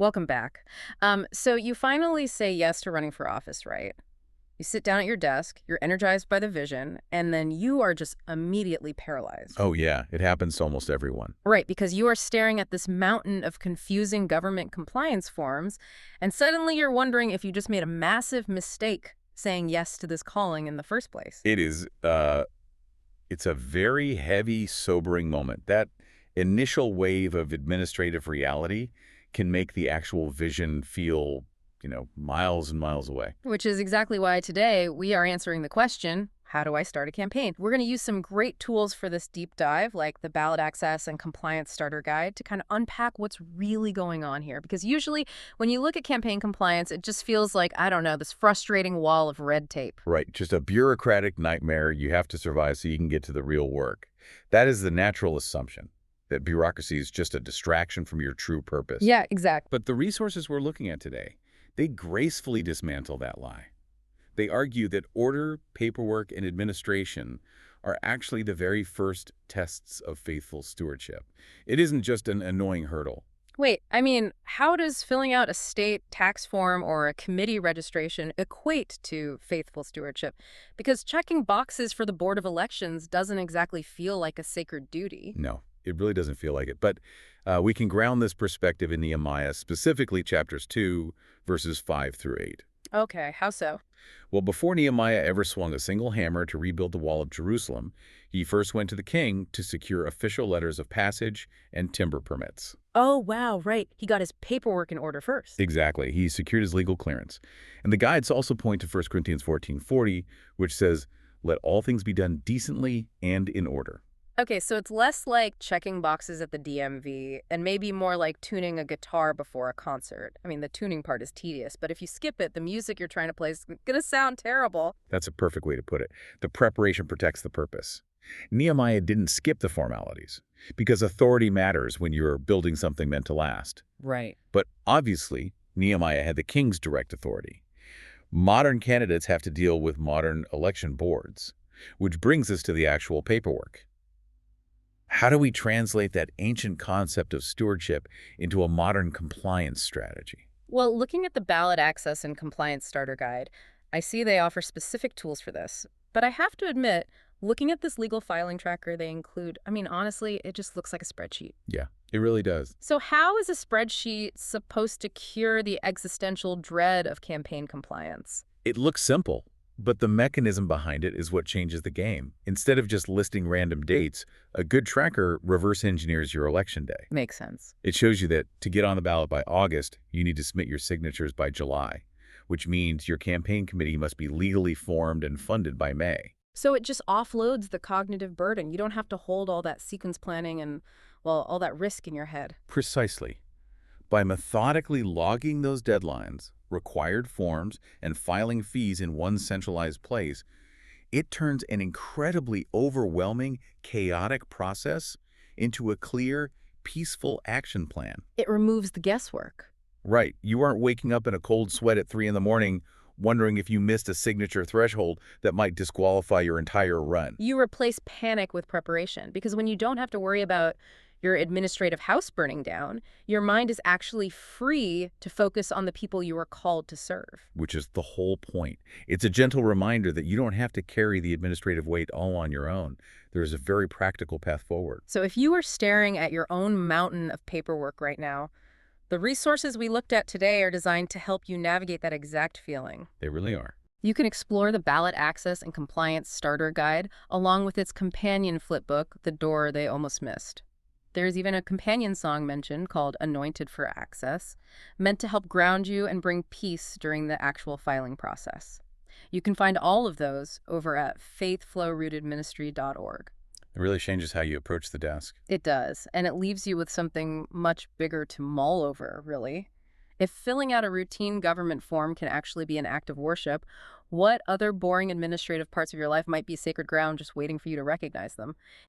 Welcome back. So you finally say yes to running for office, right? You sit down at your desk, you're energized by the vision, and then you are just immediately paralyzed. Oh, yeah, it happens to almost everyone. Right, because you are staring at this mountain of confusing government compliance forms, and suddenly you're wondering if you just made a massive mistake saying yes to this calling in the first place. It is, it's a very heavy, sobering moment. That initial wave of administrative reality can make the actual vision feel, miles and miles away. Which is exactly why today we are answering the question, how do I start a campaign? We're going to use some great tools for this deep dive, like the ballot access and compliance starter guide, to kind of unpack what's really going on here. Because usually when you look at campaign compliance, it just feels like, I don't know, this frustrating wall of red tape. Right, just a bureaucratic nightmare you have to survive so you can get to the real work. That is the natural assumption, that bureaucracy is just a distraction from your true purpose. Yeah, exactly. But the resources we're looking at today, they gracefully dismantle that lie. They argue that order, paperwork, and administration are actually the very first tests of faithful stewardship. It isn't just an annoying hurdle. Wait, I mean, how does filling out a state tax form or a committee registration equate to faithful stewardship? Because checking boxes for the Board of Elections doesn't exactly feel like a sacred duty. No, it really doesn't feel like it. But we can ground this perspective in Nehemiah, specifically chapters 2, verses 5 through 8. Okay, how so? Well, before Nehemiah ever swung a single hammer to rebuild the wall of Jerusalem, he first went to the king to secure official letters of passage and timber permits. Oh, wow, right. He got his paperwork in order first. Exactly. He secured his legal clearance. And the guides also point to 1 Corinthians 14:40, which says, "Let all things be done decently and in order." Okay, so it's less like checking boxes at the DMV and maybe more like tuning a guitar before a concert. I mean, the tuning part is tedious, but if you skip it, the music you're trying to play is going to sound terrible. That's a perfect way to put it. The preparation protects the purpose. Nehemiah didn't skip the formalities, because authority matters when you're building something meant to last. Right. But obviously, Nehemiah had the king's direct authority. Modern candidates have to deal with modern election boards, which brings us to the actual paperwork. How do we translate that ancient concept of stewardship into a modern compliance strategy? Well, looking at the ballot access and compliance starter guide, I see they offer specific tools for this. But I have to admit, looking at this legal filing tracker they include, I mean, honestly, it just looks like a spreadsheet. Yeah, it really does. So how is a spreadsheet supposed to cure the existential dread of campaign compliance? It looks simple, but the mechanism behind it is what changes the game. Instead of just listing random dates, a good tracker reverse engineers your election day. Makes sense. It shows you that to get on the ballot by August, you need to submit your signatures by July, which means your campaign committee must be legally formed and funded by May. So it just offloads the cognitive burden. You don't have to hold all that sequence planning and, well, all that risk in your head. Precisely. By methodically logging those deadlines, required forms, and filing fees in one centralized place, it turns an incredibly overwhelming, chaotic process into a clear, peaceful action plan. It removes the guesswork. Right, you aren't waking up in a cold sweat at 3 in the morning wondering if you missed a signature threshold that might disqualify your entire run. You replace panic with preparation because when you don't have to worry about your administrative house burning down, your mind is actually free to focus on the people you are called to serve. Which is the whole point. It's a gentle reminder that you don't have to carry the administrative weight all on your own. There is a very practical path forward. So if you are staring at your own mountain of paperwork right now, the resources we looked at today are designed to help you navigate that exact feeling. They really are. You can explore the Ballot Access and Compliance Starter Guide along with its companion flipbook, The Door They Almost Missed. There's even a companion song mentioned called Anointed for Access, meant to help ground you and bring peace during the actual filing process. You can find all of those over at faithflowrootedministry.org. It really changes how you approach the desk. It does, and it leaves you with something much bigger to mull over, really. If filling out a routine government form can actually be an act of worship, what other boring administrative parts of your life might be sacred ground just waiting for you to recognize them?